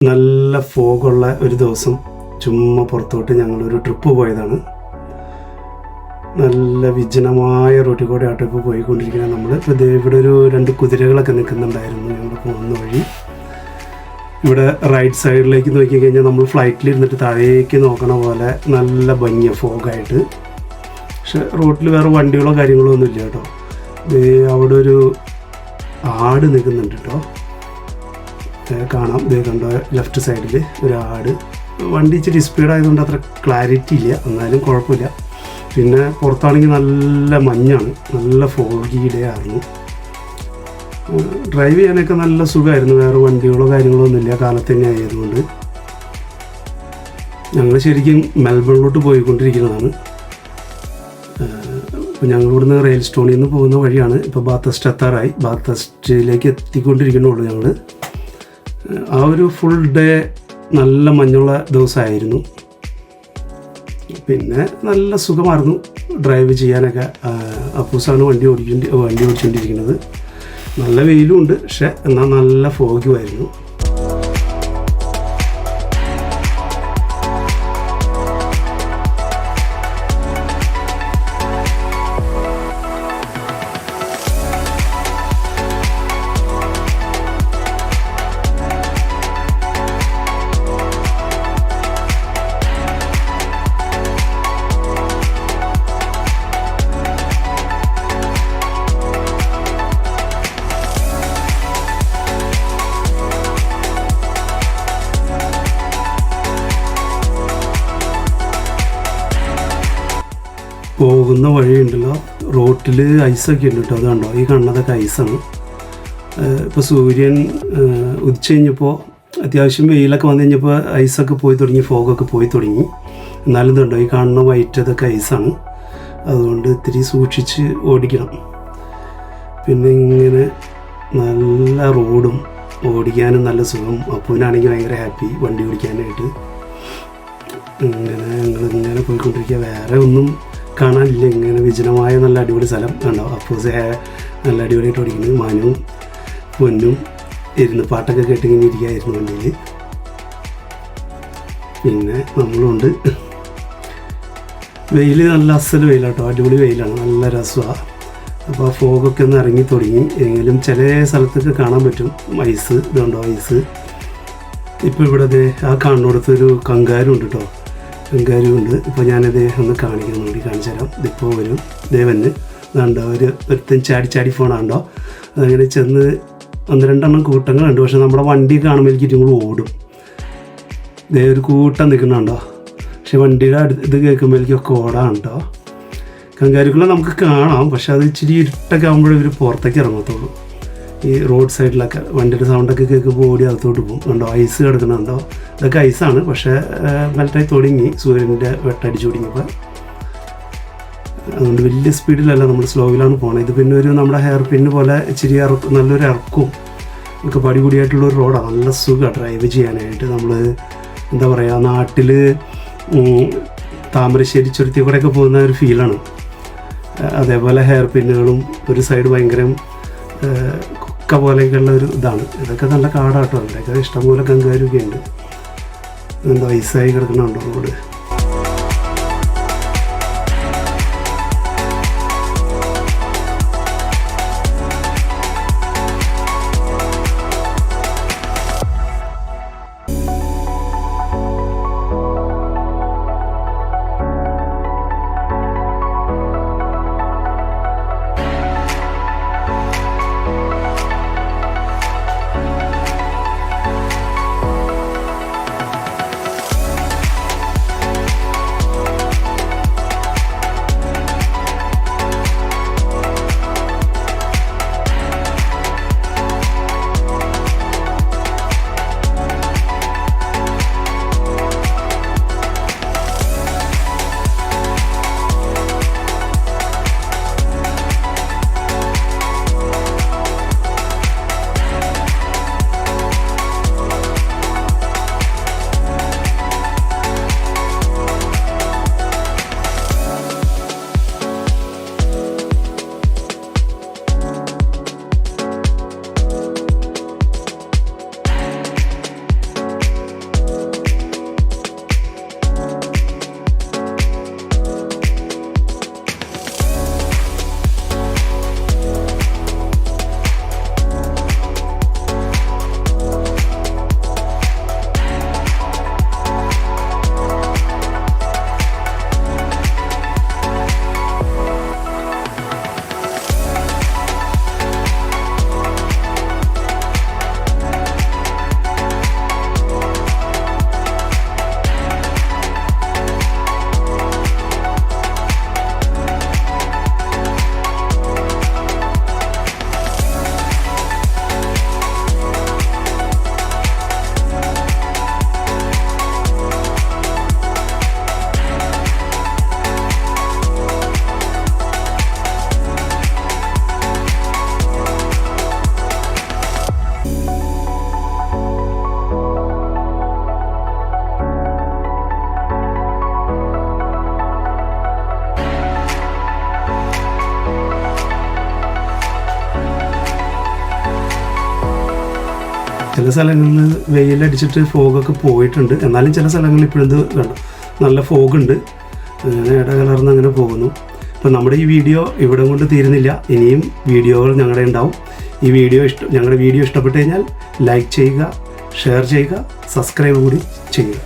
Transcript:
നല്ല ഫോഗുള്ള ഒരു ദിവസം ചുമ്മാ പുറത്തോട്ട് ഞങ്ങളൊരു ട്രിപ്പ് പോയതാണ്. നല്ല വിജനമായ റോട്ടിൽ കൂടെ ആ ട്രിപ്പ് പോയിക്കൊണ്ടിരിക്കുന്നത്. നമ്മൾ ഇപ്പോൾ ഇവിടെ ഒരു 2 കുതിരകളൊക്കെ നിൽക്കുന്നുണ്ടായിരുന്നു ഞങ്ങൾ പോകുന്ന വഴി. ഇവിടെ റൈറ്റ് സൈഡിലേക്ക് നോക്കിക്കഴിഞ്ഞാൽ നമ്മൾ ഫ്ലൈറ്റിലിരുന്നിട്ട് താഴേക്ക് നോക്കണ പോലെ നല്ല ഭംഗിയാണ് ഫോഗായിട്ട്. പക്ഷെ റോട്ടിൽ വേറെ വണ്ടികളോ കാര്യങ്ങളോ ഒന്നും ഇല്ല കേട്ടോ. അവിടെ ഒരു ആട് നിൽക്കുന്നുണ്ട് കേട്ടോ, കാണാം. ഇത് കണ്ടോ, ലെഫ്റ്റ് സൈഡിൽ ഒരു ആട്. വണ്ടി ഇച്ചിരി സ്പീഡായതുകൊണ്ട് അത്ര ക്ലാരിറ്റി ഇല്ല, എന്നാലും കുഴപ്പമില്ല. പിന്നെ പുറത്താണെങ്കിൽ നല്ല മഞ്ഞാണ്, നല്ല ഫോഗിയുടെ ആയിരുന്നു. ഡ്രൈവ് ചെയ്യാനൊക്കെ നല്ല സുഖമായിരുന്നു, വേറെ വണ്ടികളോ കാര്യങ്ങളോ ഒന്നുമില്ല, കാലത്ത് തന്നെ ആയതുകൊണ്ട്. ഞങ്ങൾ ശരിക്കും മെൽബണിലോട്ട് പോയിക്കൊണ്ടിരിക്കുന്നതാണ്. ഇപ്പോൾ ഞങ്ങളിവിടുന്ന് റെയിൽ സ്റ്റോണിൽ നിന്ന് പോകുന്ന വഴിയാണ്. ഇപ്പോൾ ബാത്തസ്റ്റ് എത്താറായി, ബാത്തസ്റ്റിലേക്ക് എത്തിക്കൊണ്ടിരിക്കുന്നുള്ളൂ ഞങ്ങൾ. ആ ഒരു ഫുൾ ഡേ നല്ല മഞ്ഞുള്ള ദിവസമായിരുന്നു. പിന്നെ നല്ല സുഖമായിരുന്നു ഡ്രൈവ് ചെയ്യാനൊക്കെ. അപ്പൂസാണ് വണ്ടി ഓടിച്ചുകൊണ്ടിരിക്കുന്നത്. നല്ല വെയിലും ഉണ്ട്, പക്ഷെ എന്നാൽ നല്ല ഫോഗുമായിരുന്നു. പോകുന്ന വഴിയുണ്ടല്ലോ, റോട്ടിൽ ഐസൊക്കെ ഉണ്ട് കേട്ടോ. അത് കണ്ടോ, ഈ കണ്ണതൊക്കെ ഐസാണ്. ഇപ്പോൾ സൂര്യൻ ഉദിച്ചു കഴിഞ്ഞപ്പോൾ അത്യാവശ്യം വെയിലൊക്കെ വന്നു കഴിഞ്ഞപ്പോൾ ഐസൊക്കെ പോയി തുടങ്ങി, ഫോഗൊക്കെ പോയി തുടങ്ങി. എന്നാലും ഇതുണ്ടോ, ഈ കാണുന്ന വൈറ്റ് അതൊക്കെ ഐസാണ്. അതുകൊണ്ട് ഇത്തിരി സൂക്ഷിച്ച് ഓടിക്കണം. പിന്നെ ഇങ്ങനെ നല്ല റോഡും ഓടിക്കാനും നല്ല സുഖം. അപ്പൂനാണെങ്കിൽ ഭയങ്കര ഹാപ്പി വണ്ടി ഓടിക്കാനായിട്ട്. ഞങ്ങളിങ്ങനെ പോയിക്കൊണ്ടിരിക്കുക. വേറെ ഒന്നും കാണാനില്ല. ഇങ്ങനെ വിജനമായ നല്ല അടിപൊളി സ്ഥലം കണ്ടോ. അപ്പൂസ് നല്ല അടിപൊളിയായിട്ട് ഓടിക്കുന്നത്. മാനും പൊന്നും ഇരുന്ന് പാട്ടൊക്കെ കേട്ടിങ്ങനെ ഇരിക്കുകയായിരുന്നു വണ്ടിയിൽ. പിന്നെ നമ്മളുണ്ട്. വെയിൽ നല്ല അസൽ വെയിലാട്ടോ, അടിപൊളി വെയിലാണ്, നല്ല രസമാണ്. അപ്പോൾ ഫോഗൊക്കെ ഒന്ന് ഇറങ്ങി തുടങ്ങി. എങ്കിലും ചില സ്ഥലത്തൊക്കെ കാണാൻ പറ്റും ഐസ്. ഇതുണ്ടോ ഐസ്. ഇപ്പോൾ ഇവിടെ ആ കാണുന്നിടത്തൊരു കങ്കാരു ഉണ്ട് കേട്ടോ, കങ്കാരുണ്ട്. ഇപ്പോൾ ഞാനത് ഒന്ന് കാണിക്കാൻ വേണ്ടി കാണിച്ചു തരാം. ഇതിപ്പോൾ വരും ദേവന് ഇതുണ്ടോ, ഒരുത്തൻ ചാടി ഫോണാണ്ടോ. അതങ്ങനെ ചെന്ന് 1-2 കൂട്ടങ്ങളുണ്ട്. പക്ഷെ നമ്മുടെ വണ്ടി കാണുമ്പോൾ എനിക്ക് ഇതും കൂടെ ഓടും. ഒരു കൂട്ടം നിൽക്കുന്നുണ്ടോ, പക്ഷെ വണ്ടിയുടെ ഇത് കേൾക്കുമ്പോഴേക്കൊക്കെ ഓടാണ് കേട്ടോ. കങ്കാരുക്കളെ നമുക്ക് കാണാം, പക്ഷെ അത് ഇച്ചിരി ഇരുട്ടൊക്കെ ആകുമ്പോഴേ ഇവർ പുറത്തേക്ക് ഇറങ്ങത്തുള്ളൂ. ഈ റോഡ് സൈഡിലൊക്കെ വണ്ടിയുടെ സൗണ്ടൊക്കെ കേൾക്കുമ്പോൾ ഓടി അകത്തോട്ട് പോകും. കണ്ടോ ഐസ് കിടക്കുന്നുണ്ടോ. ഇതൊക്കെ ഐസാണ്, പക്ഷേ മെൽറ്റായി തുടങ്ങി സൂര്യൻ്റെ വെട്ടടിച്ച് തുടങ്ങിയപ്പോൾ. അതുകൊണ്ട് വലിയ സ്പീഡിലല്ല, നമ്മൾ സ്ലോയിലാണ് പോകുന്നത്. ഇത് പിന്നെ ഒരു നമ്മുടെ ഹെയർ പിന്ന് പോലെ ഇച്ചിരി നല്ലൊരു ഇറക്കും ഒക്കെ പടികൂടിയായിട്ടുള്ളൊരു റോഡാണ്. നല്ല സുഖമാണ് ഡ്രൈവ് ചെയ്യാനായിട്ട്. നമ്മൾ എന്താ പറയുക, നാട്ടിൽ താമരശ്ശേരി ചുരത്തി കൂടെയൊക്കെ പോകുന്ന ഒരു ഫീലാണ്. അതേപോലെ ഹെയർ പിന്നുകളും ഒരു സൈഡ് ഭയങ്കര കുക്ക പോലെയൊക്കെയുള്ള ഒരു ഇതാണ്. ഇതൊക്കെ നല്ല കാടാട്ടോ. ഇവിടെയൊക്കെ ഇഷ്ടംപോലെ കങ്കാരൊക്കെ ഉണ്ട്. എന്താ ഐസായി കിടക്കുന്നുണ്ടോ റോഡ്. ചില സ്ഥലങ്ങളിൽ വെയിലടിച്ചിട്ട് ഫോഗൊക്കെ പോയിട്ടുണ്ട്, എന്നാലും ചില സ്ഥലങ്ങളിൽ ഇപ്പോഴും ഇത് വേണം, നല്ല ഫോഗുണ്ട്, അങ്ങനെ ഇടകലർന്ന് അങ്ങനെ പോകുന്നു. അപ്പോൾ നമ്മുടെ ഈ വീഡിയോ ഇവിടെ കൊണ്ട് തീരുന്നില്ല, ഇനിയും വീഡിയോകൾ ഞങ്ങളുടെ ഉണ്ടാവും. ഞങ്ങളുടെ വീഡിയോ ഇഷ്ടപ്പെട്ട് കഴിഞ്ഞാൽ ലൈക്ക് ചെയ്യുക, ഷെയർ ചെയ്യുക, സബ്സ്ക്രൈബ് കൂടി ചെയ്യുക.